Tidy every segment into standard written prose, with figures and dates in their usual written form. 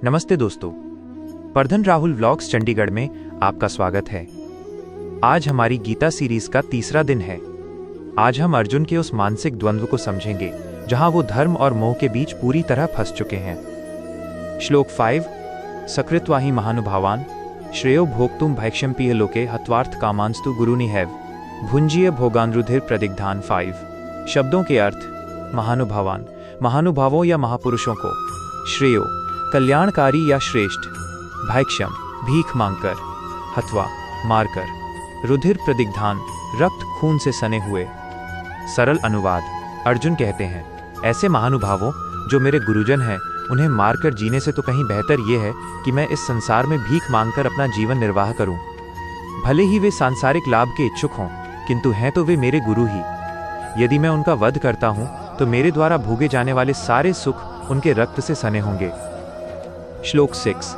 नमस्ते दोस्तों, प्रधन राहुल व्लॉग्स चंडीगढ़ में आपका स्वागत है। आज हमारी गीता सीरीज का तीसरा दिन है। आज हम अर्जुन के उस मानसिक द्वंद्व को समझेंगे जहां वो धर्म और मोह के बीच पूरी तरह फंस चुके हैं। श्लोक 5, सकृत्वा हि महानुभावान श्रेयो भोक्तुम भैक्ष्यम पीह लोके हत्वार्थ कामांस्तु गुरुनिहैव भुंजीय भोगानरुधिर प्रदिग्धान। 5 शब्दों के अर्थ। महानुभावान, महानुभावों या महापुरुषों को। श्रेयो, कल्याणकारी या श्रेष्ठ। भैक्ष्यम, भीख मांगकर। हत्वा, मारकर। रुधिर प्रदिग्धान, रक्त खून से सने हुए। सरल अनुवाद। अर्जुन कहते हैं, ऐसे महानुभावों जो मेरे गुरुजन हैं, उन्हें मारकर जीने से तो कहीं बेहतर ये है कि मैं इस संसार में भीख मांगकर अपना जीवन निर्वाह करूं। भले ही वे सांसारिक लाभ के इच्छुक हों, किंतु हैं तो वे मेरे गुरु ही। यदि मैं उनका वध करता हूं तो मेरे द्वारा भोगे जाने वाले सारे सुख उनके रक्त से सने होंगे। श्लोक 6,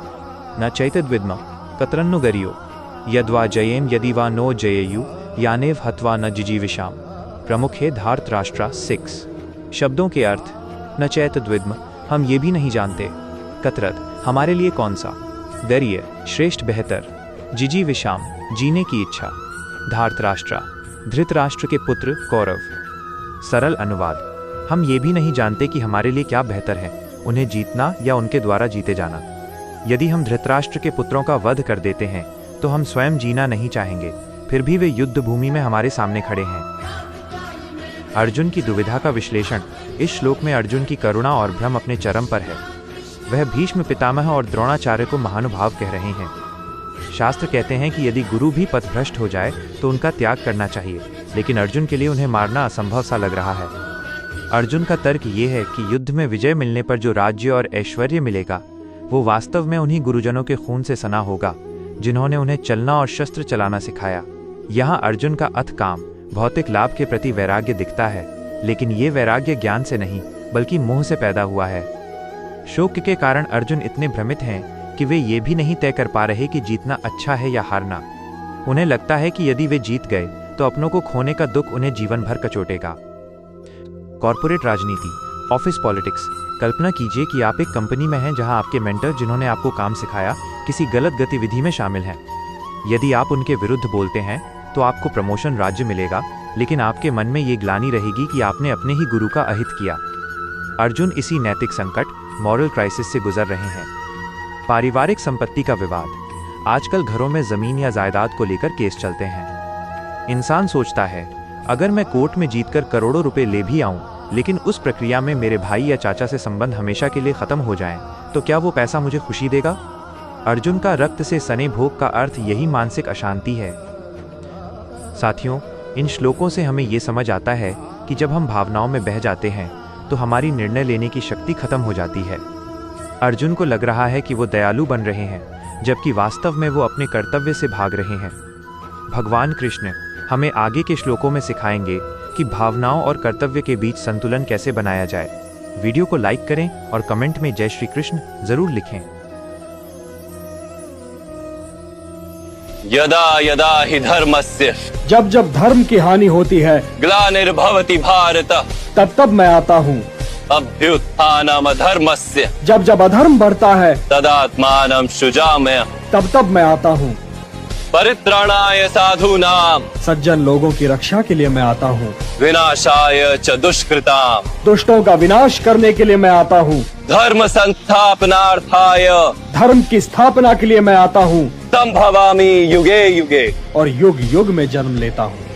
न चैतद्विद्म कतरन्नु गरियो यद्वा जयेम यदि वा नो जयेयु यानेव हत्वा न जिजीविषाम। प्रमुख है धार्तराष्ट्रा। 6 शब्दों के अर्थ। न चैतद्विद्म, हम ये भी नहीं जानते। कतरत, हमारे लिए कौन सा। गर्य, श्रेष्ठ बेहतर। जिजीविषाम, जीने की इच्छा। धार्तराष्ट्रा, धृतराष्ट्र के पुत्र कौरव। सरल अनुवाद। हम ये भी नहीं जानते कि हमारे लिए क्या बेहतर है, उन्हें जीतना या उनके द्वारा जीते जाना। यदि हम धृतराष्ट्र के पुत्रों का वध कर देते हैं तो हम स्वयं जीना नहीं चाहेंगे, फिर भी वे युद्ध भूमि में हमारे सामने खड़े हैं। अर्जुन की दुविधा का विश्लेषण। इस श्लोक में अर्जुन की करुणा और भ्रम अपने चरम पर है। वह भीष्म पितामह और द्रोणाचार्य को महानुभाव कह रहे हैं। शास्त्र कहते हैं कि यदि गुरु भी पथभ्रष्ट हो जाए तो उनका त्याग करना चाहिए, लेकिन अर्जुन के लिए उन्हें मारना असंभव सा लग रहा है। अर्जुन का तर्क ये है कि युद्ध में विजय मिलने पर जो राज्य और ऐश्वर्य मिलेगा वो वास्तव में उन्हीं गुरुजनों के खून से सना होगा जिन्होंने उन्हें चलना और शस्त्र चलाना सिखाया। यहाँ अर्जुन का अथ काम, भौतिक लाभ के प्रति वैराग्य दिखता है, लेकिन ये वैराग्य ज्ञान से नहीं बल्कि मोह से पैदा हुआ है। शोक के कारण अर्जुन इतने भ्रमित हैं कि वे ये भी नहीं तय कर पा रहे कि जीतना अच्छा है या हारना। उन्हें लगता है कि यदि वे जीत गए तो अपनों को खोने का दुख उन्हें जीवन भर कचोटेगा। कॉर्पोरेट राजनीति, ऑफिस पॉलिटिक्स। कल्पना कीजिए कि आप एक कंपनी में हैं जहां आपके मेंटर जिन्होंने आपको काम सिखाया किसी गलत गतिविधि में शामिल हैं। यदि आप उनके विरुद्ध बोलते हैं तो आपको प्रमोशन, राज्य मिलेगा, लेकिन आपके मन में ये ग्लानि रहेगी कि आपने अपने ही गुरु का अहित किया। अर्जुन इसी नैतिक संकट, मॉरल क्राइसिस से गुजर रहे हैं। पारिवारिक संपत्ति का विवाद। आजकल घरों में जमीन या जायदाद को लेकर केस चलते हैं। इंसान सोचता है, अगर मैं कोर्ट में जीतकर करोड़ों रुपए ले भी आऊं, लेकिन उस प्रक्रिया में मेरे भाई या चाचा से संबंध हमेशा के लिए खत्म हो जाएं, तो क्या वो पैसा मुझे खुशी देगा। अर्जुन का रक्त से सने भोग का अर्थ यही मानसिक अशांति है। साथियों, इन श्लोकों से हमें ये समझ आता है कि जब हम भावनाओं में बह जाते हैं तो हमारी निर्णय लेने की शक्ति खत्म हो जाती है। अर्जुन को लग रहा है कि वो दयालु बन रहे हैं, जबकि वास्तव में वो अपने कर्तव्य से भाग रहे हैं। भगवान कृष्ण हमें आगे के श्लोकों में सिखाएंगे कि भावनाओं और कर्तव्य के बीच संतुलन कैसे बनाया जाए। वीडियो को लाइक करें और कमेंट में जय श्री कृष्ण जरूर लिखें। यदा यदा हि धर्मस्य, जब जब धर्म की हानि होती है, ग्लानिर्भवति भारत, तब तब मैं आता हूँ। अभ्युत्थानम अधर्मस्य, जब जब अधर्म बढ़ता है, तदात्मानं सृजाम्यहम्, तब तब मैं आता हूँ। परित्राणाय साधूनां, सज्जन लोगों की रक्षा के लिए मैं आता हूँ। विनाशाय च दुष्कृतां, दुष्टों का विनाश करने के लिए मैं आता हूँ। धर्म संस्थापनार्थाय, धर्म की स्थापना के लिए मैं आता हूँ। संभवामि युगे युगे, और युग युग में जन्म लेता हूँ।